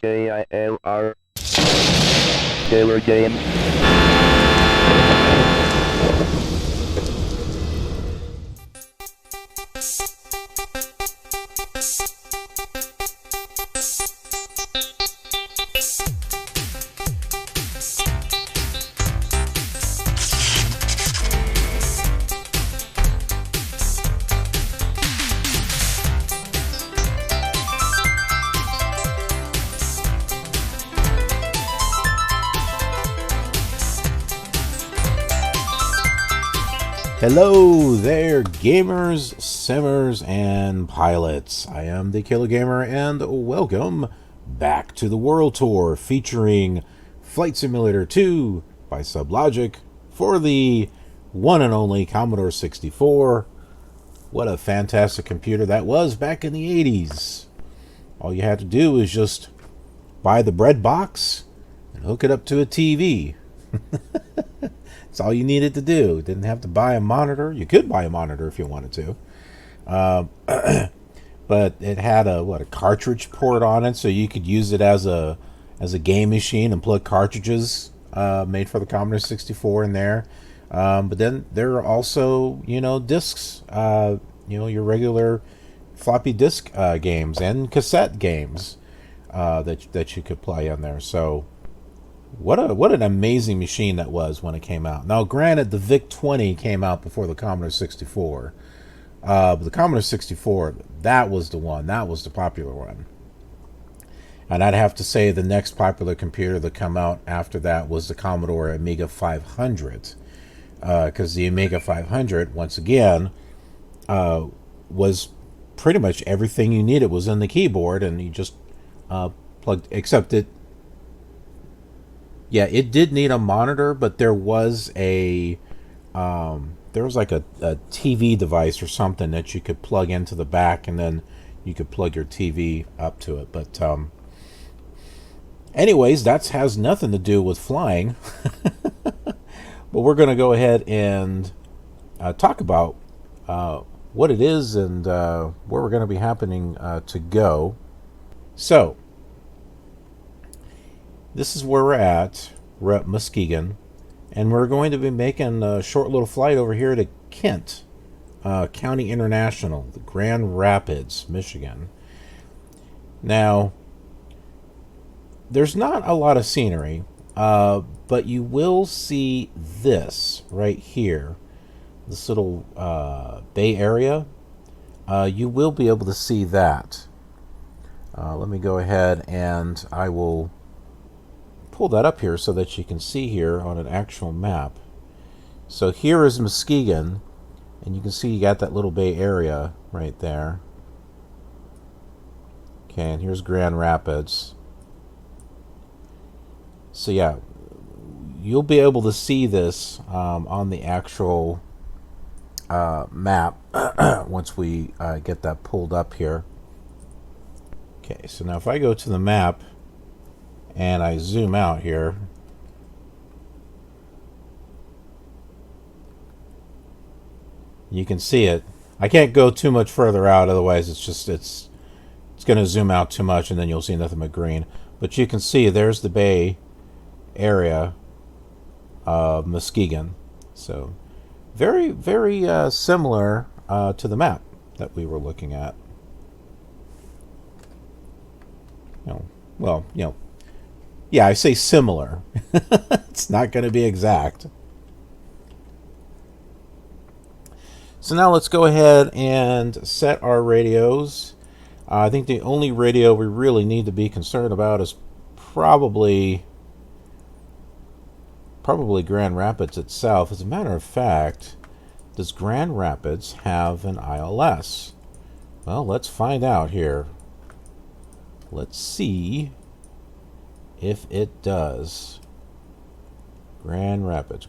KILR Killer Games. Hello there, gamers, simmers, and pilots. I am the Killer Gamer, and welcome back to the World Tour featuring Flight Simulator 2 by Sublogic for the one and only Commodore 64. What a fantastic computer that was back in the 80s. All you had to do was just buy the bread box and hook it up to a TV. That's all you needed to do. Didn't have to buy a monitor. You could buy a monitor if you wanted to. But it had a cartridge port on it, so you could use it as a game machine and plug cartridges made for the Commodore 64 in there. But then there are also, discs, your regular floppy disk games and cassette games that you could play on there. So what an amazing machine that was when it came out. Now, granted, the VIC-20 came out before the Commodore 64. But the Commodore 64, that was the one. That was the popular one. And I'd have to say the next popular computer that come out after that was the Commodore Amiga 500. Because the Amiga 500, once again, was pretty much everything you needed was in the keyboard, and you just plugged, except it. Yeah, it did need a monitor, but there was like a TV device or something that you could plug into the back, and then you could plug your TV up to it. But anyways, that has nothing to do with flying. But we're going to go ahead and talk about what it is and where we're going to be happening to go. So, this is where we're at. We're at Muskegon, and we're going to be making a short little flight over here to Kent County International, the Grand Rapids, Michigan. Now, there's not a lot of scenery, but you will see this right here, this little bay area. You will be able to see that. Let me go ahead and I will pull that up here so that you can see here on an actual map. So here is Muskegon, and you can see you got that little bay area right there. Okay, and here's Grand Rapids. So yeah, you'll be able to see this on the actual map once we get that pulled up here. Okay, so now if I go to the map and I zoom out here, you can see it. I can't go too much further out, otherwise it's going to zoom out too much and then you'll see nothing but green. But you can see there's the bay area of Muskegon. So very, very similar to the map that we were looking at. Yeah, I say similar. It's not going to be exact. So now let's go ahead and set our radios. I think the only radio we really need to be concerned about is probably Grand Rapids itself. As a matter of fact, does Grand Rapids have an ILS? Well, let's find out here. Let's see if it does. Grand Rapids,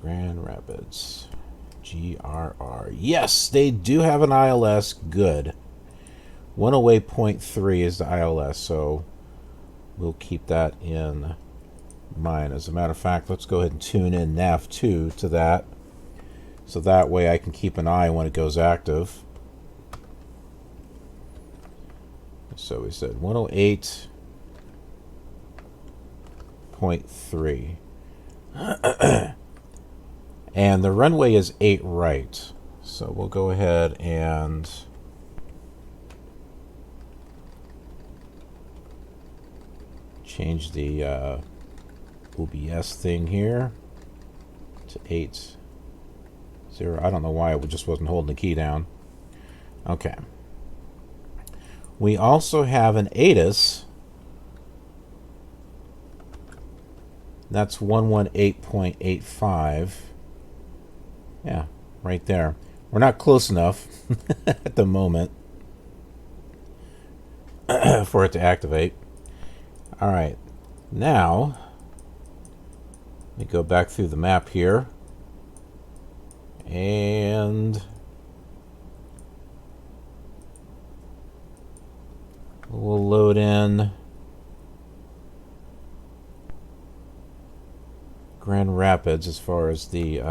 GRR. Yes, they do have an ILS. Good. 108.3 is the ILS, so we'll keep that in mind. As a matter of fact, let's go ahead and tune in NAV2 to that, so that way I can keep an eye when it goes active. So we said 108 1.3. And the runway is 8 right. So we'll go ahead and change the OBS thing here to 8, 0. I don't know why it just wasn't holding the key down. Okay. We also have an ATIS. That's 118.85. Yeah, right there. We're not close enough at the moment for it to activate. All right. Now, let me go back through the map here. And we'll load in Grand Rapids as far as the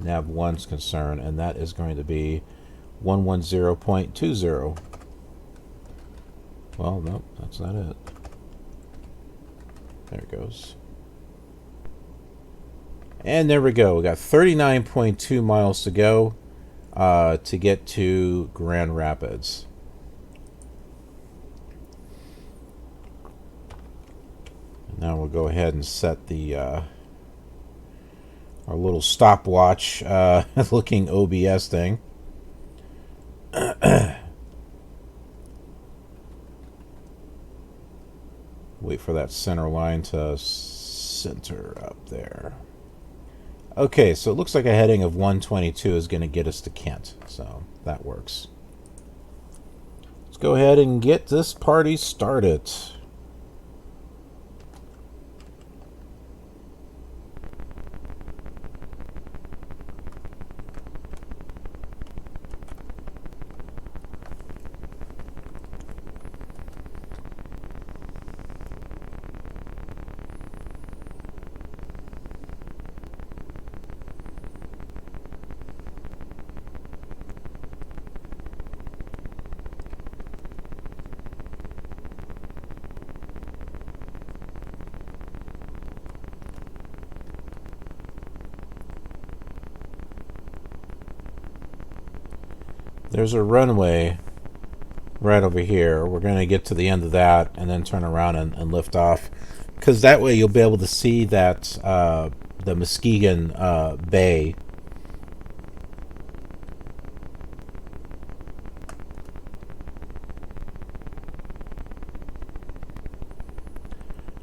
nav 1 is concerned, and that is going to be 110.20. Well, no, that's not it. There it goes. And there we go. We got 39.2 miles to go to get to Grand Rapids. Now we'll go ahead and set the our little stopwatch looking OBS thing. Wait for that center line to center up there. Okay, so it looks like a heading of 122 is going to get us to Kent, so that works. Let's go ahead and get this party started. There's a runway right over here. We're going to get to the end of that and then turn around and lift off, because that way you'll be able to see that the Muskegon Bay.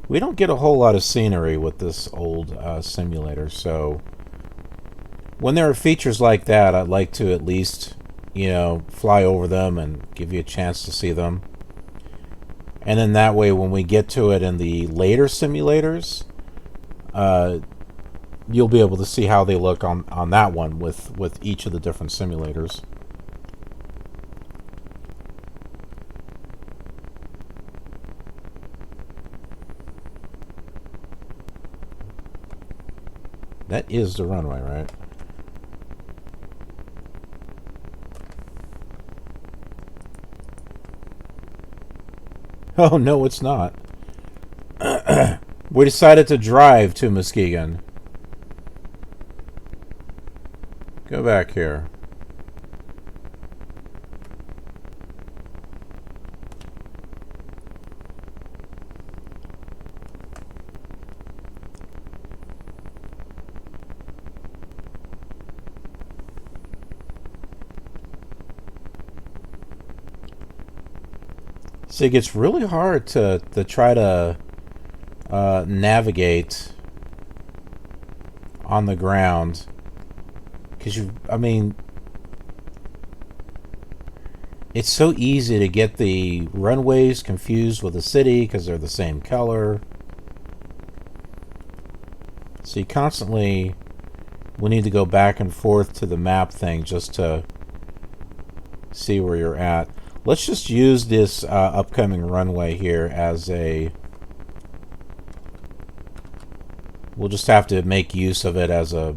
We don't get a whole lot of scenery with this old simulator, so when there are features like that, I'd like to at least, you know, fly over them and give you a chance to see them. And then that way, when we get to it in the later simulators, you'll be able to see how they look on that one with each of the different simulators. That is the runway, right? Oh, no, it's not. We decided to drive to Muskegon. Go back here. See, it gets really hard to try to navigate on the ground, because I mean, it's so easy to get the runways confused with the city because they're the same color. So you constantly will need to go back and forth to the map thing just to see where you're at. Let's just use this upcoming runway here as a... We'll just have to make use of it as a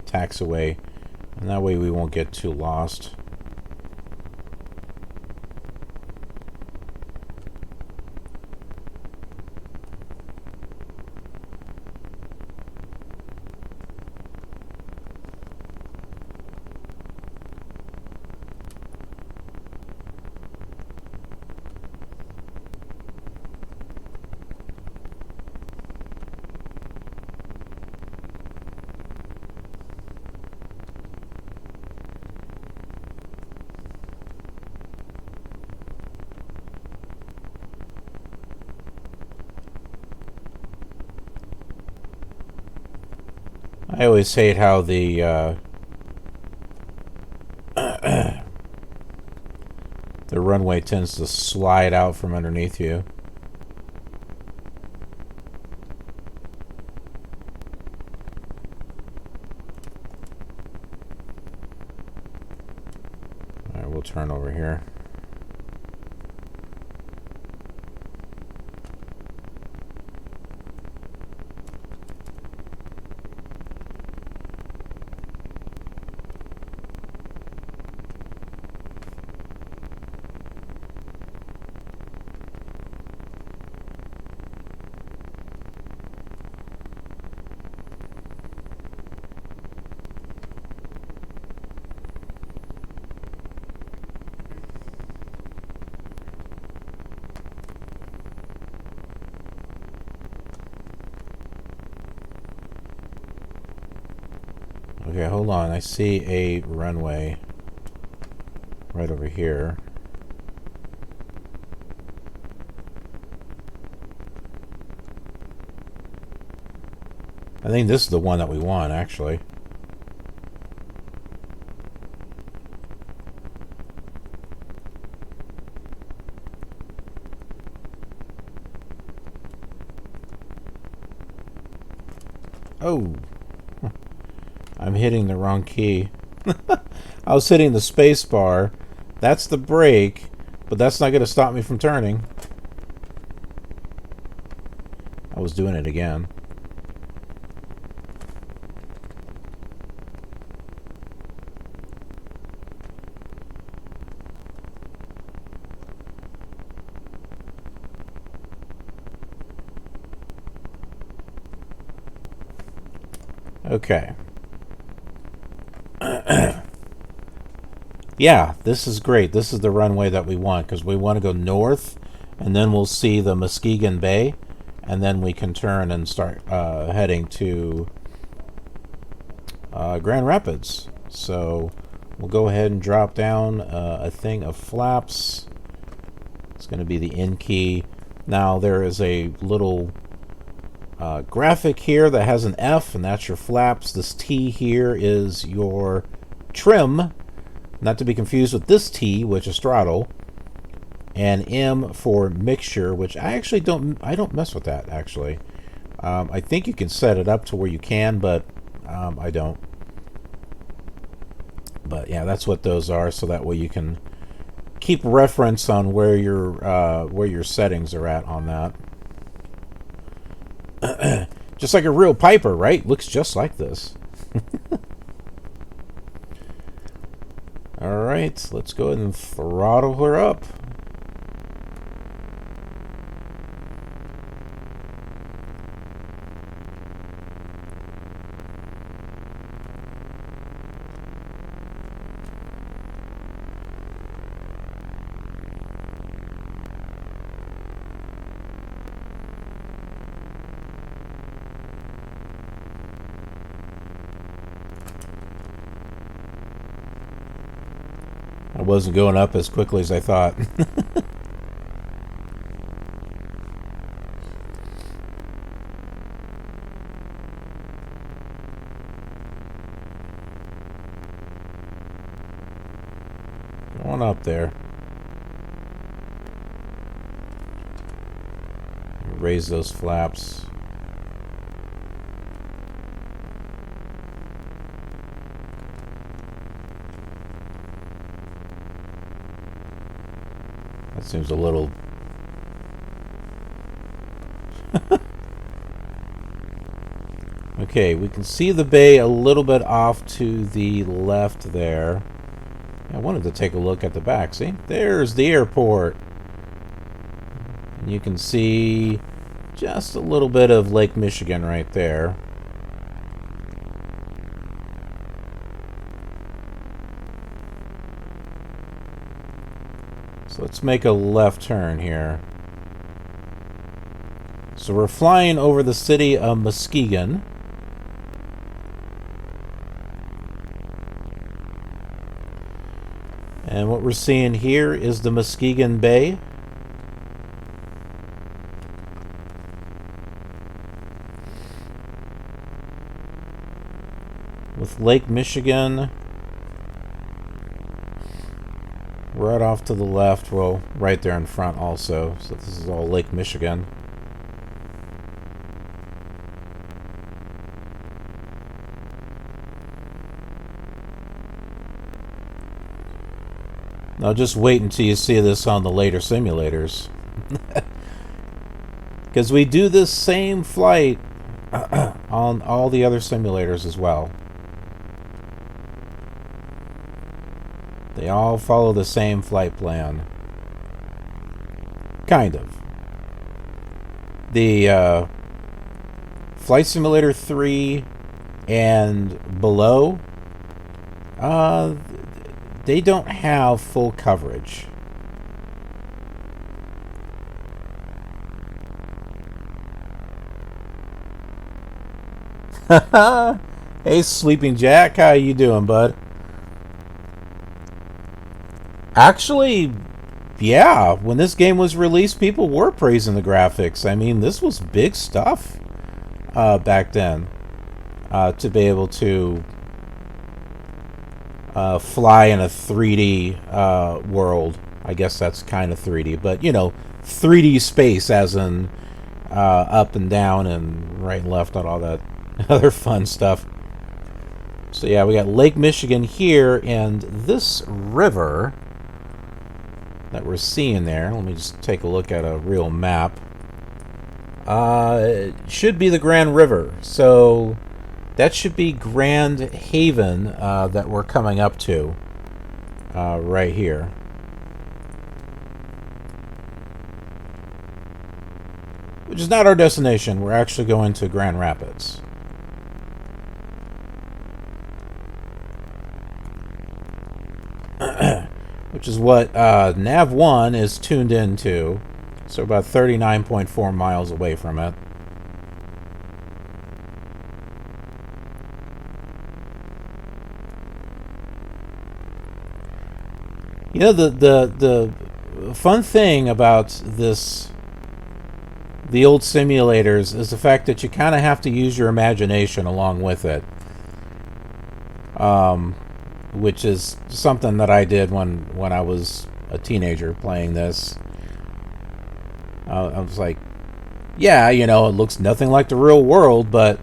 taxiway, and that way we won't get too lost. I always hate how the the runway tends to slide out from underneath you. Alright, we'll turn over here. Okay, hold on. I see a runway right over here. I think this is the one that we want, actually. Oh! I'm hitting the wrong key. I was hitting the space bar. That's the brake, but that's not going to stop me from turning. I was doing it again. Okay. Yeah, this is great. This is the runway that we want, because we want to go north, and then we'll see the Muskegon Bay, and then we can turn and start heading to Grand Rapids. So we'll go ahead and drop down a thing of flaps. It's going to be the N key. Now there is a little graphic here that has an F, and that's your flaps. This T here is your trim, not to be confused with this T, which is throttle, and M for mixture, which I actually don't mess with that, actually. I think you can set it up to where you can, but I don't. But yeah, that's what those are, so that way you can keep reference on where your settings are at on that. Just like a real Piper, right? Looks just like this. Alright, let's go ahead and throttle her up. I wasn't going up as quickly as I thought. Going up there. Raise those flaps. That seems a little... Okay, we can see the bay a little bit off to the left there. I wanted to take a look at the back. See? There's the airport. And you can see just a little bit of Lake Michigan right there. So let's make a left turn here. So we're flying over the city of Muskegon. And what we're seeing here is the Muskegon Bay. with Lake Michigan right off to the left. Well, right there in front also. So this is all Lake Michigan. Now just wait until you see this on the later simulators. Because we do this same flight on all the other simulators as well. They all follow the same flight plan. Kind of. The Flight Simulator 3 and below, they don't have full coverage. Hey, Sleeping Jack, how you doing, bud? Actually, yeah, when this game was released, people were praising the graphics. I mean, this was big stuff back then, to be able to fly in a 3D world. I guess that's kind of 3D, but, you know, 3D space as in up and down and right and left and all that other fun stuff. So yeah, we got Lake Michigan here, and this river that we're seeing there, let me just take a look at a real map. It should be the Grand River, so that should be Grand Haven that we're coming up to right here. Which is not our destination. We're actually going to Grand Rapids. Which is what Nav1 is tuned into. So about 39.4 miles away from it. You know, the fun thing about the old simulators is the fact that you kind of have to use your imagination along with it. Which is something that I did when I was a teenager playing this. I was like, yeah, you know, it looks nothing like the real world, but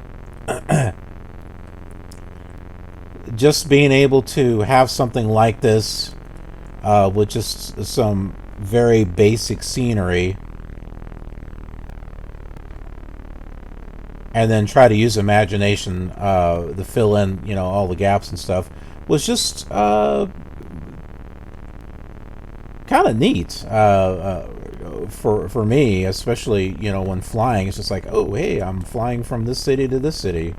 just being able to have something like this with just some very basic scenery and then try to use imagination to fill in, you know, all the gaps and stuff was just kind of neat for me, especially, you know, when flying. It's just like, oh, hey, I'm flying from this city to this city,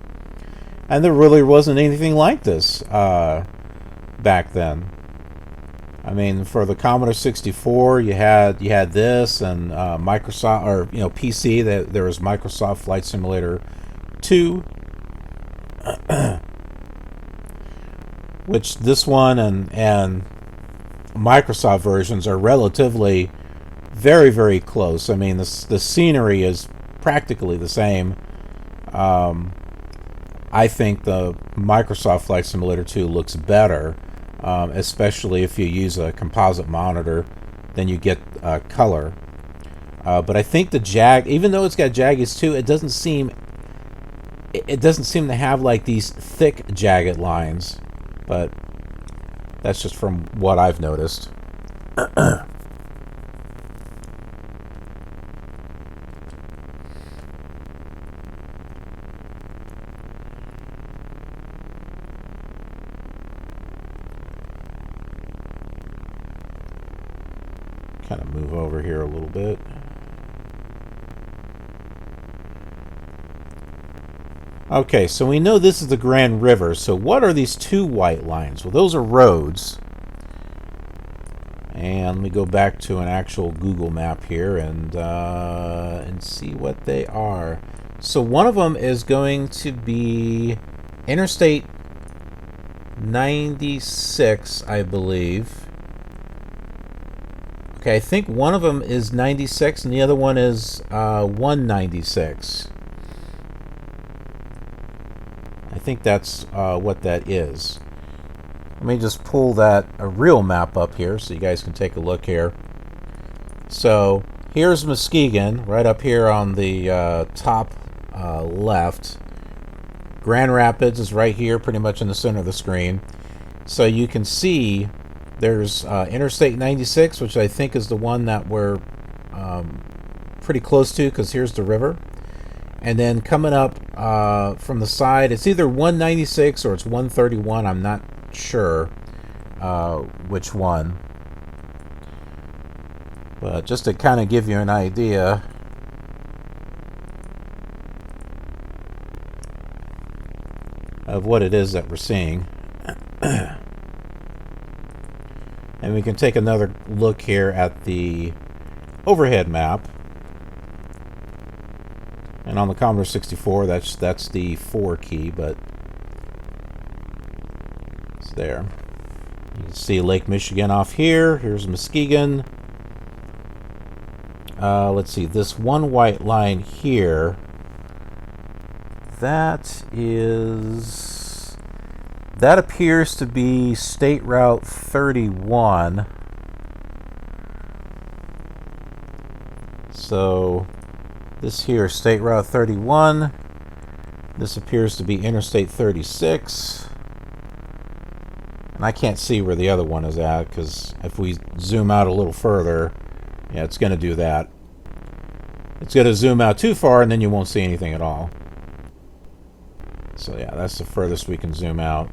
and there really wasn't anything like this back then. I mean, for the Commodore 64, you had this, and Microsoft, or, you know, PC. There was Microsoft Flight Simulator 2. Which this one and Microsoft versions are relatively very, very close. I mean, the scenery is practically the same. I think the Microsoft Flight Simulator 2 looks better, especially if you use a composite monitor, then you get color. But I think the even though it's got jaggies too, it doesn't seem to have like these thick jagged lines. But that's just from what I've noticed. Kind of move over here a little bit. Okay, so we know this is the Grand River. So what are these two white lines? Well, those are roads. And let me go back to an actual Google map here and see what they are. So one of them is going to be Interstate 96, I believe. Okay, I think one of them is 96 and the other one is 196. I think that's what that is. Let me just pull a real map up here so you guys can take a look here. So here's Muskegon, right up here on the top left. Grand Rapids is right here, pretty much in the center of the screen. So you can see there's Interstate 96, which I think is the one that we're pretty close to, because here's the river. And then coming up from the side, it's either 196 or it's 131. I'm not sure which one. But just to kind of give you an idea, of what it is that we're seeing. And we can take another look here at the overhead map. And on the Commodore 64, that's the 4 key, but it's there. You can see Lake Michigan off here. Here's Muskegon. Let's see, this one white line here, that appears to be State Route 31. So this here is State Route 31. This appears to be Interstate 36. And I can't see where the other one is at, because if we zoom out a little further, yeah, it's going to do that. It's going to zoom out too far, and then you won't see anything at all. So yeah, that's the furthest we can zoom out.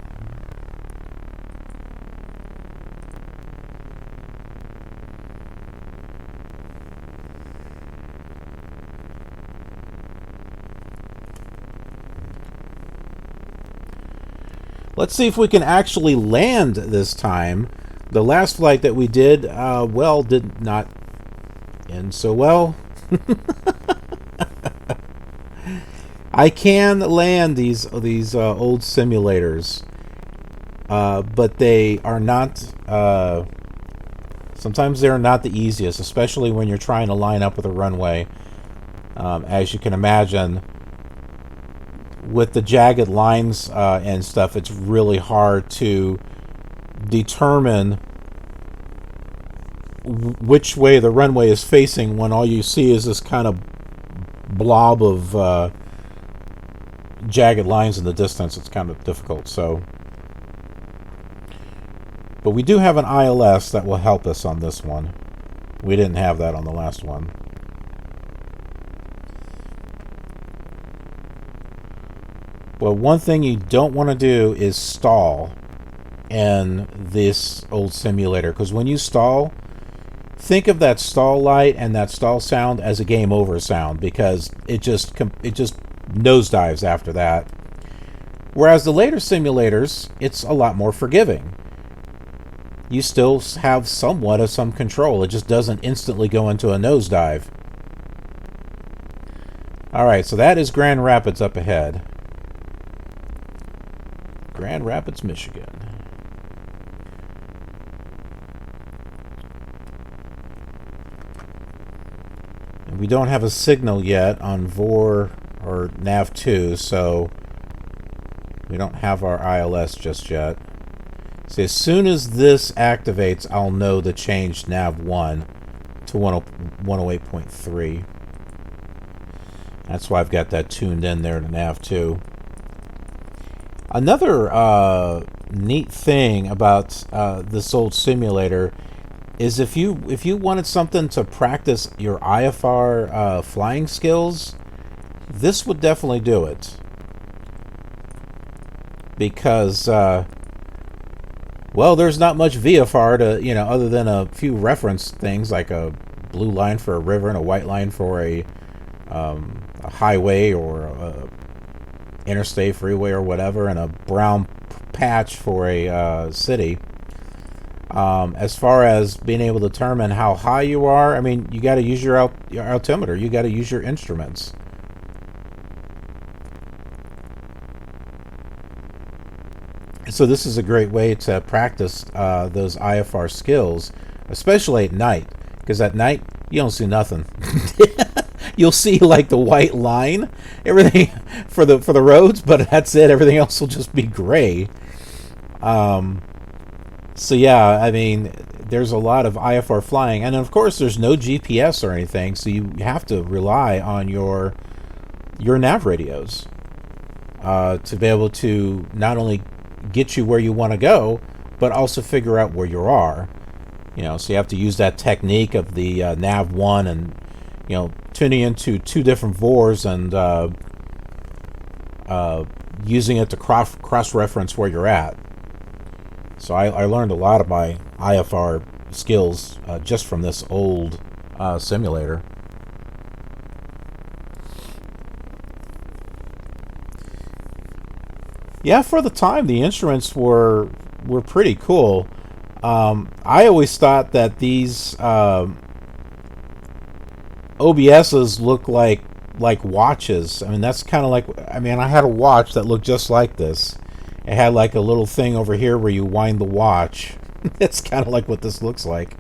Let's see if we can actually land this time. The last flight that we did, well, did not end so well. I can land these old simulators, but they are not. Sometimes they're not the easiest, especially when you're trying to line up with a runway. As you can imagine, with the jagged lines and stuff, it's really hard to determine which way the runway is facing when all you see is this kind of blob of jagged lines in the distance. It's kind of difficult. So, but we do have an ILS that will help us on this one. We didn't have that on the last one. Well, one thing you don't want to do is stall in this old simulator, because when you stall, think of that stall light and that stall sound as a game over sound, because it just nosedives after that. Whereas the later simulators, it's a lot more forgiving. You still have somewhat of some control. It just doesn't instantly go into a nosedive. Alright, so that is Grand Rapids up ahead. Grand Rapids, Michigan. And we don't have a signal yet on VOR or NAV2, so we don't have our ILS just yet. So as soon as this activates, I'll know to change NAV1 to 108.3. That's why I've got that tuned in there to NAV2. Another neat thing about this old simulator is if you wanted something to practice your IFR flying skills, this would definitely do it. Because well, there's not much VFR to, other than a few reference things like a blue line for a river and a white line for a highway or a interstate, freeway, or whatever, and a brown patch for a city. As far as being able to determine how high you are, I mean, you got to use your altimeter. You got to use your instruments. So this is a great way to practice those IFR skills, especially at night, because at night you don't see nothing. you'll see like the white line, everything for the roads, but that's it. Everything else will just be gray. So yeah, I mean, there's a lot of IFR flying, and of course there's no GPS or anything, so you have to rely on your nav radios to be able to not only get you where you want to go, but also figure out where you are. You know, so you have to use that technique of the nav 1 and, you know, tuning into 2 different VORs and using it to cross-reference where you're at. So I learned a lot of my IFR skills just from this old simulator. Yeah, for the time, the instruments were pretty cool. I always thought that these OBSs look like watches. I mean, that's kind of like, I mean, I had a watch that looked just like this. It had like a little thing over here where you wind the watch. It's kind of like what this looks like.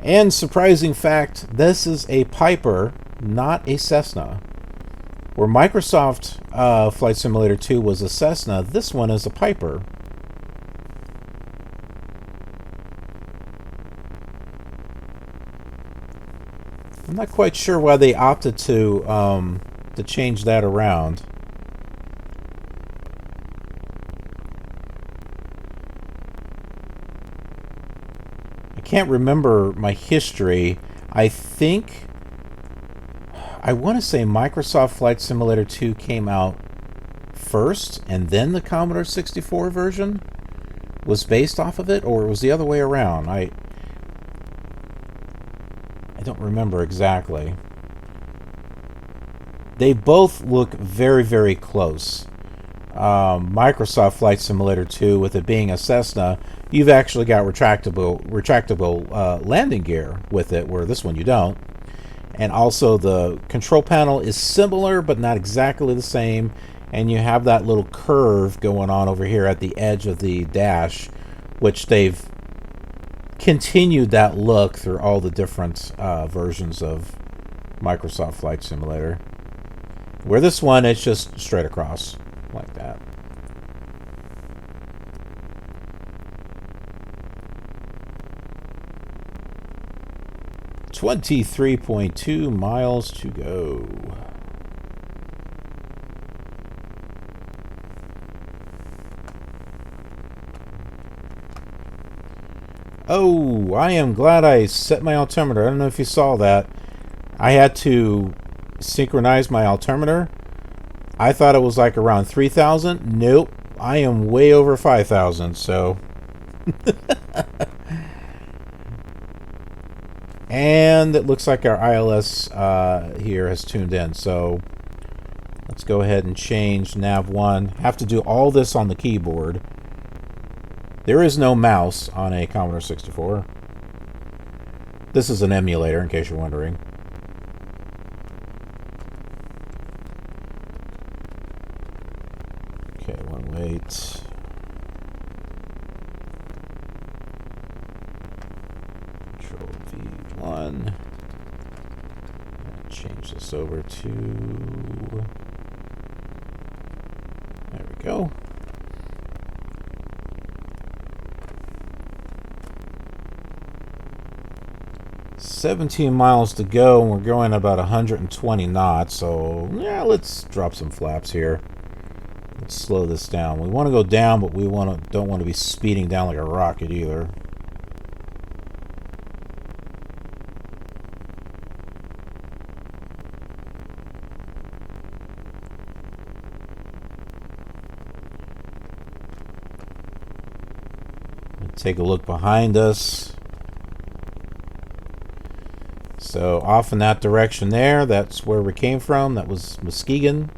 And surprising fact, this is a Piper, not a Cessna. Where Microsoft Flight Simulator 2 was a Cessna, this one is a Piper. I'm not quite sure why they opted to change that around. I can't remember my history. I want to say Microsoft Flight Simulator 2 came out first, and then the Commodore 64 version was based off of it, or it was the other way around. I don't remember exactly. They both look very, very close. Microsoft Flight Simulator 2, with it being a Cessna, you've actually got retractable landing gear with it, where this one you don't. And also the control panel is similar, but not exactly the same. And you have that little curve going on over here at the edge of the dash, which they've continued that look through all the different versions of Microsoft Flight Simulator. Where this one, it's just straight across, like that. .2 miles to go. Oh, I am glad I set my altimeter. I don't know if you saw that. I had to synchronize my altimeter. I thought it was like around 3,000. Nope, I am way over 5,000, so... And it looks like our ILS here has tuned in, so let's go ahead and change nav 1. Have to do all this on the keyboard. There is no mouse on a Commodore 64. This is an emulator, in case you're wondering. Okay, one wait. Control V1. Change this over to... There we go. $17 miles to go, and we're going about 120 knots, so yeah, let's drop some flaps here. Let's slow this down. We want to go down, but we don't want to be speeding down like a rocket either. Take a look behind us. So off in that direction there, that's where we came from. That was Muskegon,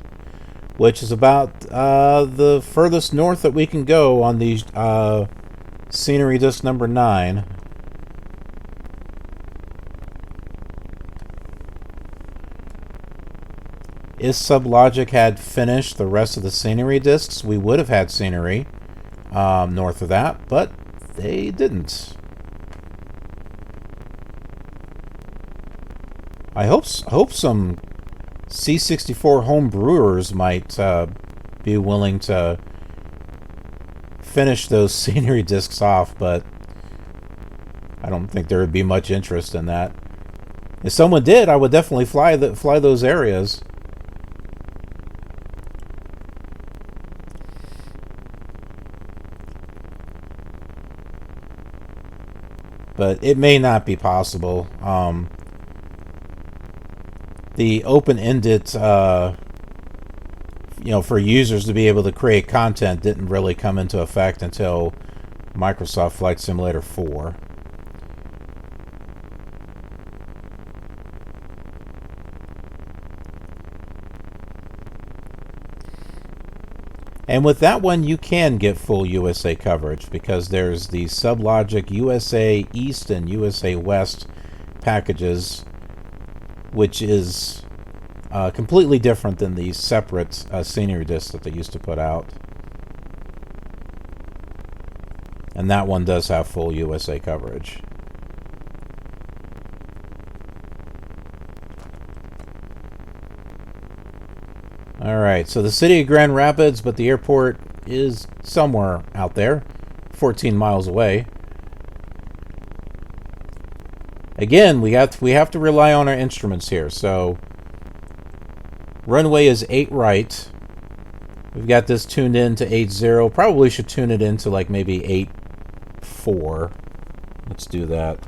which is about the furthest north that we can go on these Scenery Disk number 9. If Sublogic had finished the rest of the Scenery Disks, we would have had scenery north of that, but they didn't. I hope some C64 home brewers might be willing to finish those scenery disks off, but I don't think there would be much interest in that. If someone did, I would definitely fly those areas. But it may not be possible. The open-ended, for users to be able to create content didn't really come into effect until Microsoft Flight Simulator 4. And with that one, you can get full USA coverage because there's the Sublogic USA East and USA West packages, which is completely different than the separate scenery discs that they used to put out. And that one does have full USA coverage. Alright, so the city of Grand Rapids, but the airport is somewhere out there, 14 miles away. Again, we have to rely on our instruments here. So runway is 8 right. We've got this tuned in to 8-0. Probably should tune it into like maybe 8-4. Let's do that.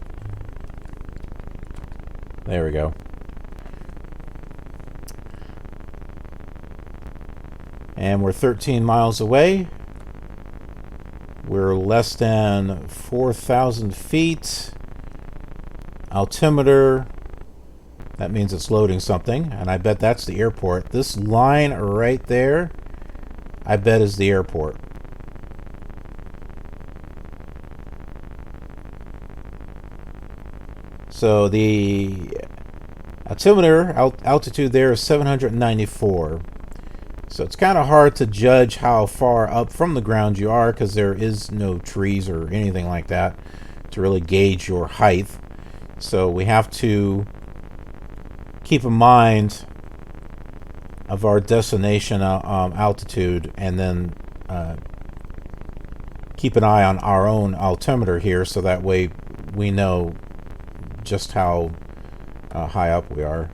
There we go. And we're 13 miles away. We're less than 4,000 feet. Altimeter. That means it's loading something. And I bet that's the airport. This line right there, I bet is the airport. So the altimeter altitude there is 794. So it's kind of hard to judge how far up from the ground you are because there is no trees or anything like that to really gauge your height. So we have to keep in mind of our destination altitude and then keep an eye on our own altimeter here so that way we know just how high up we are.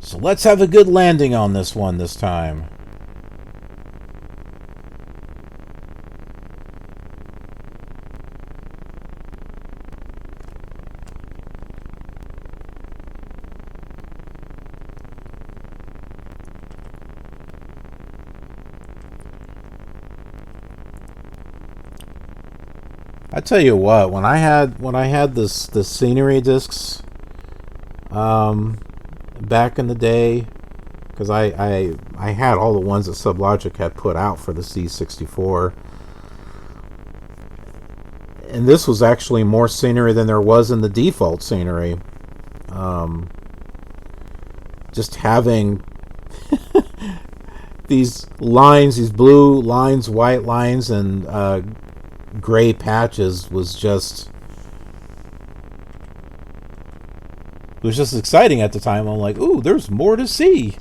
So let's have a good landing on this one this time. I tell you what, when I had the scenery discs, back in the day, because I had all the ones that Sublogic had put out for the C64, and this was actually more scenery than there was in the default scenery. Just having these lines, these blue lines, white lines, and gray patches was just... It was just exciting at the time. I'm like, ooh, there's more to see.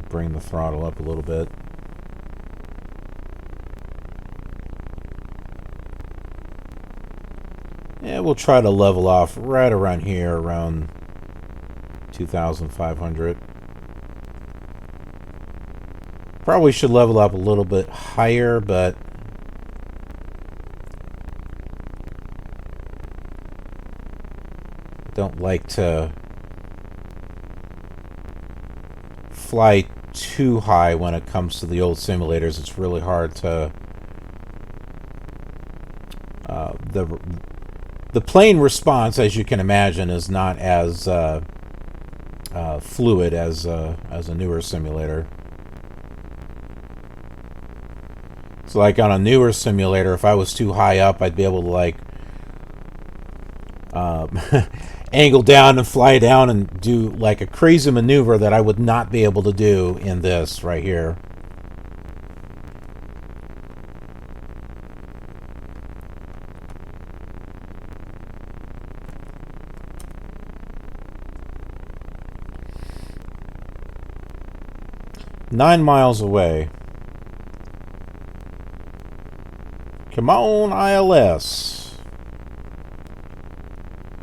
Bring the throttle up a little bit. Yeah, we'll try to level off right around here, around 2,500. Probably should level up a little bit higher, but don't like to fly too high when it comes to the old simulators. It's really hard to the plane response, as you can imagine, is not as fluid as a newer simulator. So like on a newer simulator, if I was too high up, I'd be able to like angle down and fly down and do like a crazy maneuver that I would not be able to do in this right here. "9 miles away. Come on, ILS.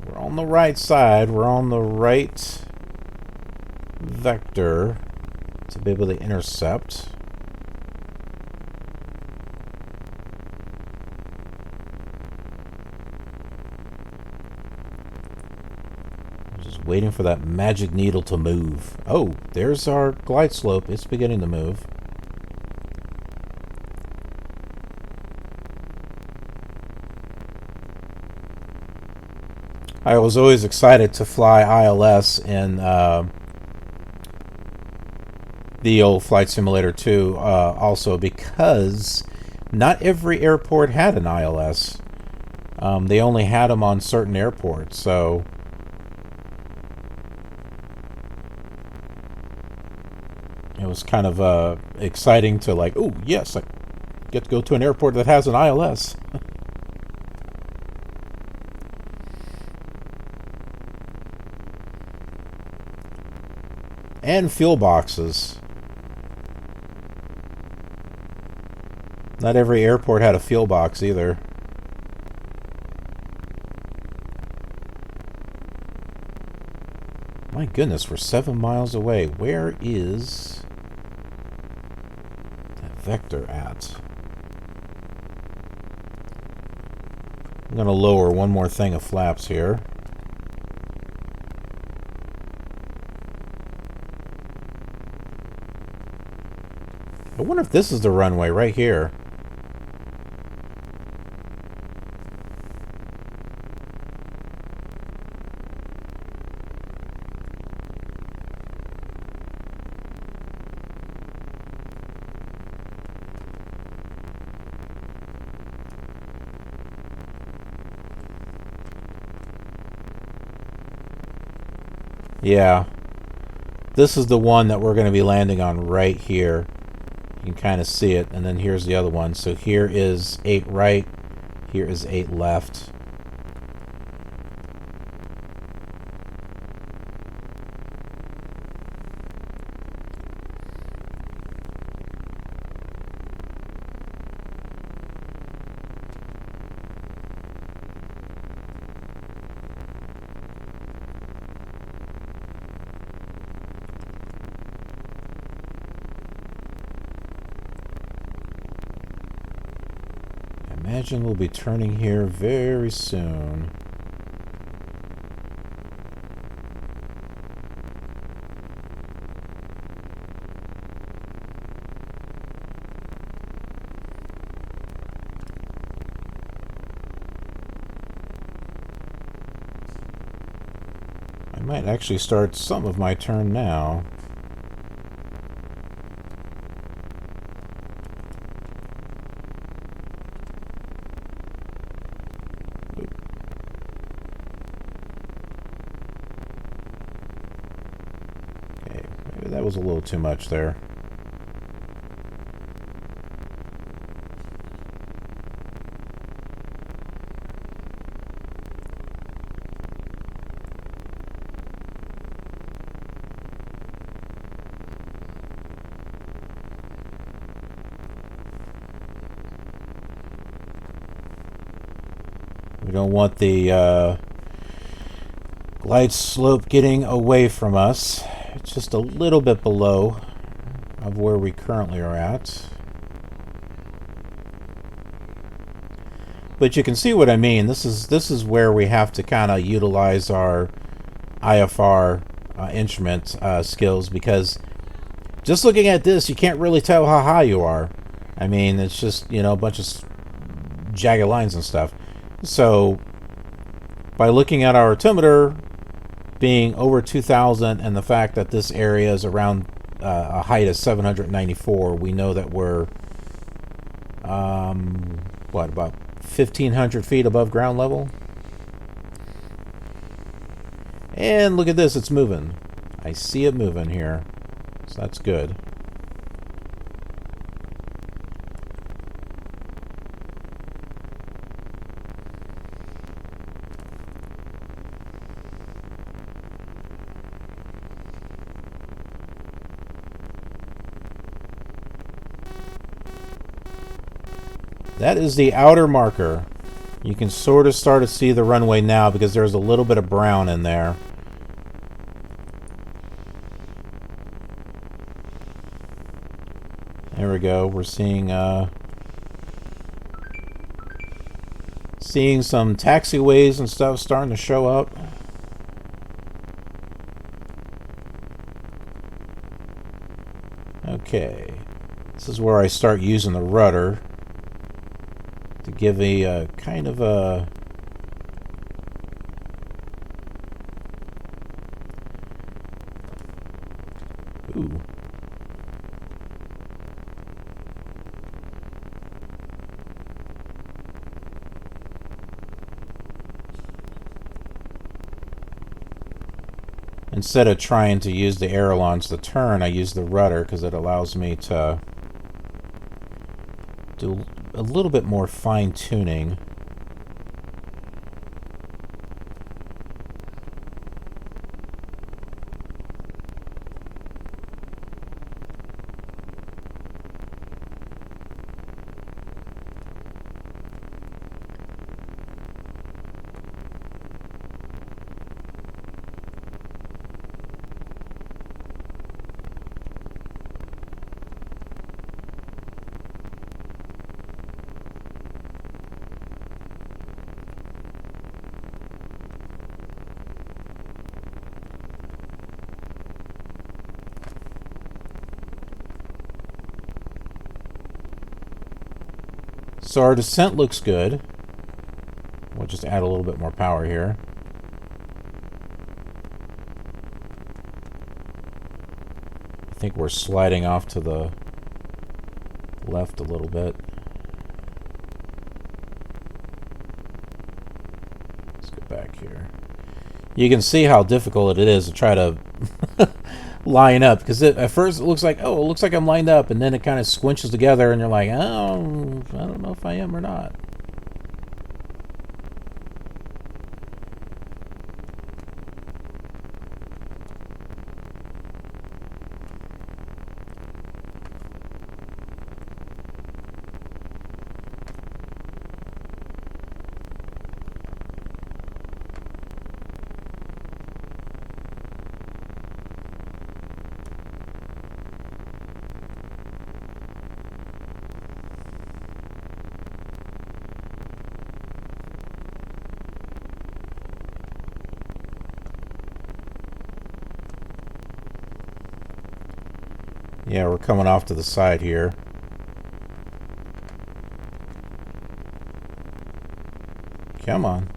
We're on the right side. We're on the right vector to be able to intercept. Just waiting for that magic needle to move. Oh, there's our glide slope. It's beginning to move. I was always excited to fly ILS in the old Flight Simulator 2, also because not every airport had an ILS. They only had them on certain airports, so it was kind of exciting to like, oh yes, I get to go to an airport that has an ILS. And fuel boxes. Not every airport had a fuel box either. My goodness, we're 7 miles away. Where is that vector at? I'm going to lower one more thing of flaps here. I wonder if this is the runway right here. Yeah. This is the one that we're going to be landing on right here. You can kind of see it, and then here's the other one. So here is 8 right, here is 8 left. Imagine we'll be turning here very soon. I might actually start some of my turn now. That was a little too much there. We don't want the glide slope getting away from us. It's just a little bit below of where we currently are at. But you can see what I mean. This is where we have to kind of utilize our IFR instrument skills, because just looking at this, you can't really tell how high you are. I mean, it's just, you know, a bunch of jagged lines and stuff. So by looking at our altimeter being over 2,000 and the fact that this area is around a height of 794, we know that we're what, about 1,500 feet above ground level. And look at this, it's moving. I see it moving here, so that's good. That is the outer marker. You can sort of start to see the runway now because there's a little bit of brown in there. There we go. We're seeing some taxiways and stuff starting to show up. Okay. This is where I start using the rudder to give a kind of a ooh. Instead of trying to use the ailerons to turn, I use the rudder because it allows me to do a little bit more fine-tuning. So our descent looks good. We'll just add a little bit more power here. I think we're sliding off to the left a little bit. Let's get back here. You can see how difficult it is to try to line up, because at first it looks like, oh, it looks like I'm lined up, and then it kind of squinches together and you're like, oh, I don't know if I am or not. Yeah, we're coming off to the side here. Come on.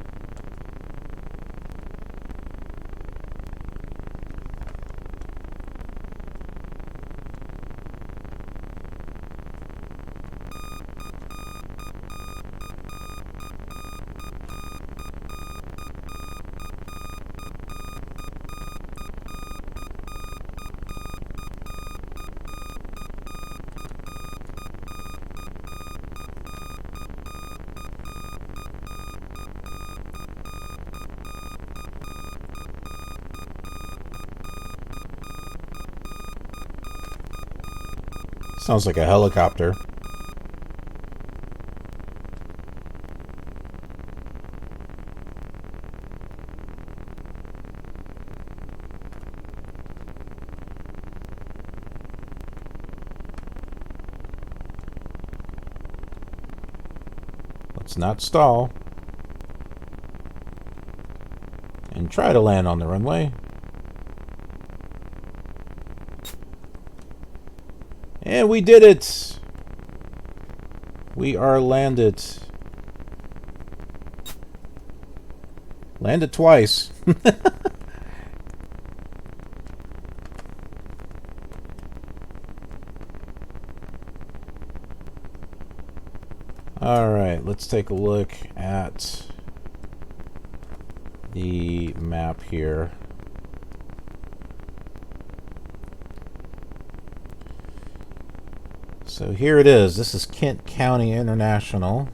Sounds like a helicopter. Let's not stall. And try to land on the runway. And we did it! We are landed. Landed twice. Alright, let's take a look at the map here. So here it is. This is Kent County International.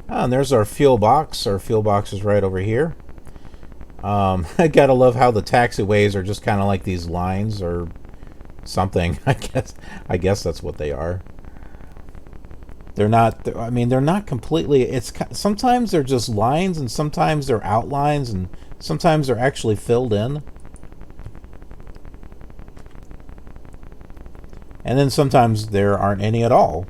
Ah, and there's our fuel box. Our fuel box is right over here. I gotta love how the taxiways are just kind of like these lines or something. I guess that's what they are. They're not. I mean, they're not completely. It's sometimes they're just lines, and sometimes they're outlines, and sometimes they're actually filled in. And then sometimes there aren't any at all.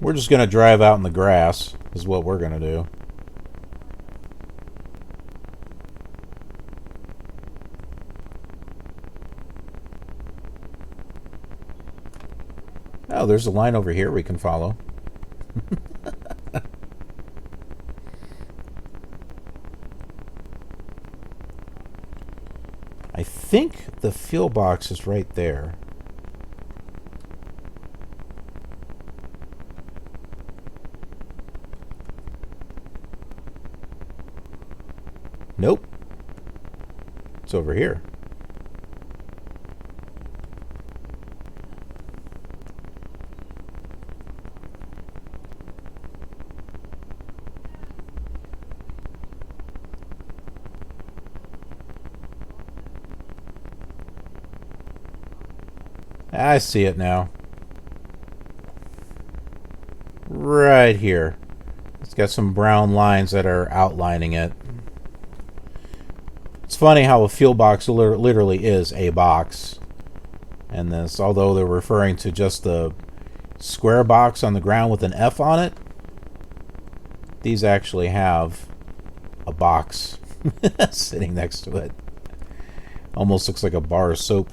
We're just going to drive out in the grass, is what we're going to do. Oh, there's a line over here we can follow. I think the fuel box is right there. Nope. It's over here. I see it now. Right here. It's got some brown lines that are outlining it. It's funny how a fuel box literally is a box. And this, although they're referring to just the square box on the ground with an F on it, these actually have a box sitting next to it. Almost looks like a bar of soap.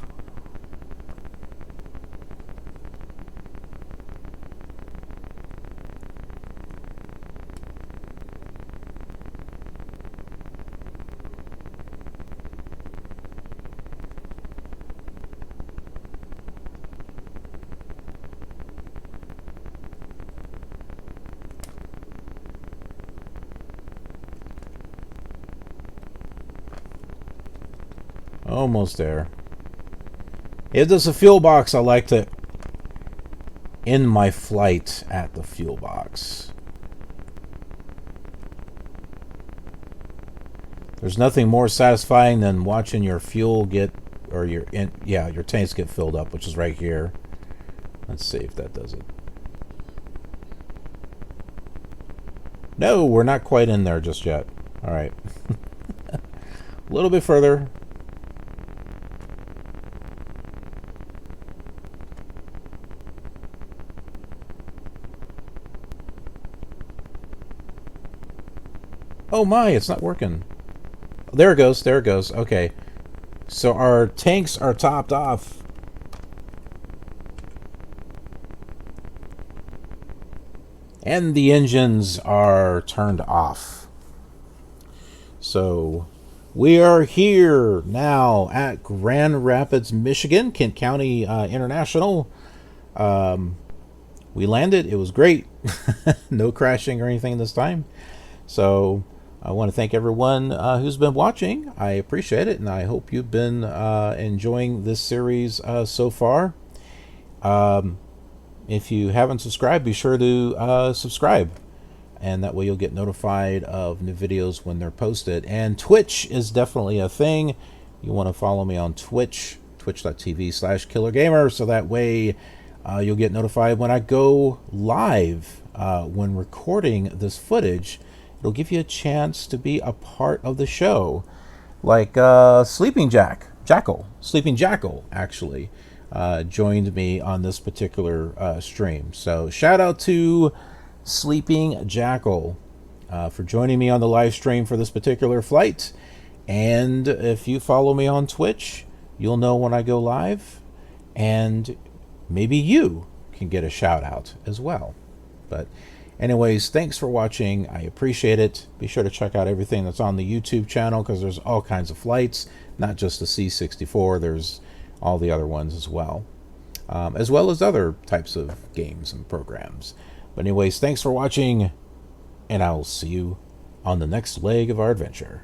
Almost there. If there's a fuel box, I like to end my flight at the fuel box. There's nothing more satisfying than watching your fuel get, or your tanks get filled up, which is right here. Let's see if that does it. No, we're not quite in there just yet. All right. A little bit further. Oh my, it's not working. There it goes, there it goes. Okay. So our tanks are topped off. And the engines are turned off. So we are here now at Grand Rapids, Michigan, Kent County International. We landed. It was great. No crashing or anything this time. So I want to thank everyone who's been watching. I appreciate it, and I hope you've been enjoying this series so far. If you haven't subscribed, be sure to subscribe, and that way you'll get notified of new videos when they're posted. And Twitch is definitely a thing. You want to follow me on Twitch, twitch.tv/KILRGamer, so that way you'll get notified when I go live when recording this footage. It'll give you a chance to be a part of the show, like Sleeping Jackal actually joined me on this particular stream. So shout out to Sleeping Jackal. for joining me on the live stream for this particular flight. And if you follow me on Twitch, you'll know when I go live, and maybe you can get a shout out as well. But anyways, thanks for watching. I appreciate it. Be sure to check out everything that's on the YouTube channel, because there's all kinds of flights, not just the C64. There's all the other ones as well as other types of games and programs. But anyways, thanks for watching, and I'll see you on the next leg of our adventure.